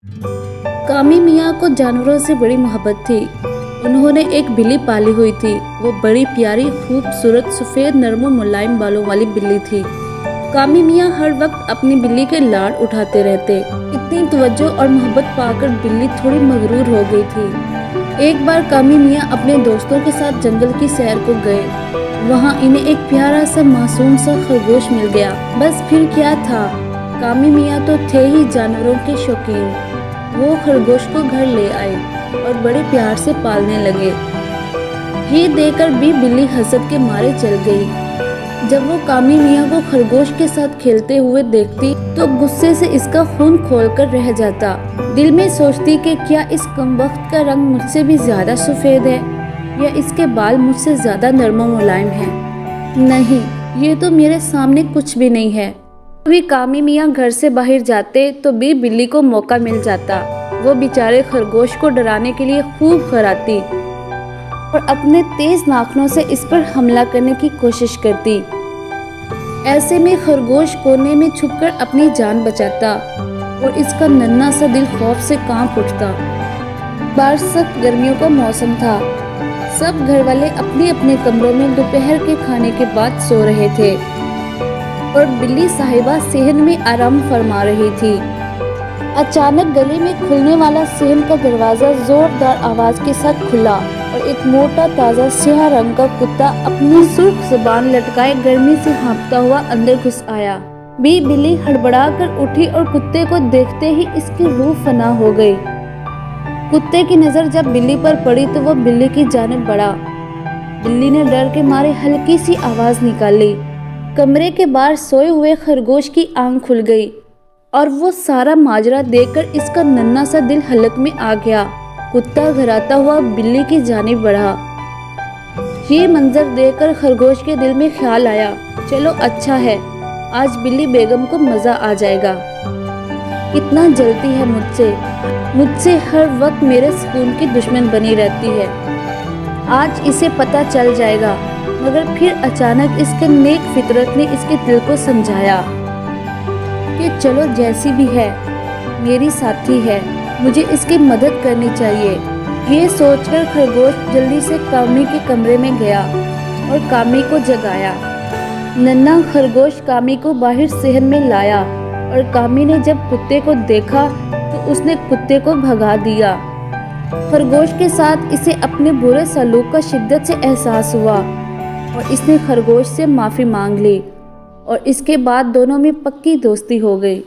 कामी मियाँ को जानवरों से बड़ी मोहब्बत थी। उन्होंने एक बिल्ली पाली हुई थी। वो बड़ी प्यारी, खूबसूरत, सफ़ेद, नरम और मुलायम बालों वाली बिल्ली थी। कामी मियाँ हर वक्त अपनी बिल्ली के लाड उठाते रहते। इतनी तवज्जो और मोहब्बत पाकर बिल्ली थोड़ी मगरूर हो गई थी। एक बार कामी मियाँ अपने दोस्तों के साथ जंगल की सैर को गए। वहाँ इन्हें एक प्यारा सा मासूम सा खरगोश मिल गया। बस फिर क्या था, कामी मियाँ तो थे ही जानवरों के शौकीन। वो खरगोश को घर ले आए और बड़े प्यार से पालने लगे। ये देखकर भी बिल्ली हसद के मारे चल गई। जब वो कामी मियाँ को खरगोश के साथ खेलते हुए देखती तो गुस्से से इसका खून खोलकर रह जाता। दिल में सोचती कि क्या इस कमबख्त का रंग मुझसे भी ज्यादा सफ़ेद है या इसके बाल मुझसे ज्यादा नरम और मुलायम हैं। नहीं, ये तो मेरे सामने कुछ भी नहीं है। कभी कामी मियाँ घर से बाहर जाते तो भी बिल्ली को मौका मिल जाता। वो बेचारे खरगोश को डराने के लिए खूब खराती और अपने तेज नाखूनों से इस पर हमला करने की कोशिश करती। ऐसे में खरगोश कोने में छुपकर अपनी जान बचाता और इसका नन्हा सा दिल खौफ से कांप उठता। बाहर सख्त गर्मियों का मौसम था। सब घर वाले अपने अपने कमरों में दोपहर के खाने के बाद सो रहे थे और बिल्ली साहिबा सेहन में आराम फरमा रही थी। अचानक गली में खुलने वाला सेहन का दरवाजा जोरदार आवाज के साथ खुला और एक मोटा ताजा स्याह रंग का कुत्ता अपनी सुर्ख जुबान लटकाए गर्मी से हाँफता हुआ अंदर घुस आया। बिल्ली हड़बड़ा कर उठी और कुत्ते को देखते ही इसकी रूह फना हो गई। कुत्ते की नजर जब बिल्ली पर पड़ी तो वो बिल्ली की जानिब बढ़ा। बिल्ली ने डर के मारे हल्की सी आवाज निकाली। कमरे के बाहर सोए हुए खरगोश की आंख खुल गई और वो सारा माजरा देखकर इसका नन्हा सा दिल हलक में आ गया। कुत्ता घराता हुआ बिल्ली की जानिब बढ़ा। ये मंजर देखकर खरगोश के दिल में ख्याल आया, चलो अच्छा है, आज बिल्ली बेगम को मजा आ जाएगा। कितना जलती है मुझसे हर वक्त मेरे सुकून की दुश्मन बनी रहती है। आज इसे पता चल जाएगा। मगर फिर अचानक इसके नेक फितरत ने इसके दिल को समझाया कि चलो जैसी भी है मेरी साथी है, मुझे इसकी मदद करनी चाहिए। ये सोचकर खरगोश जल्दी से कामी के कमरे में गया और कामी को जगाया। नन्हा खरगोश कामी को बाहर सेहन में लाया और कामी ने जब कुत्ते को देखा तो उसने कुत्ते को भगा दिया। खरगोश के साथ इसे अपने बुरे सलूक का शिद्दत से एहसास हुआ और इसने खरगोश से माफ़ी मांग ली और इसके बाद दोनों में पक्की दोस्ती हो गई।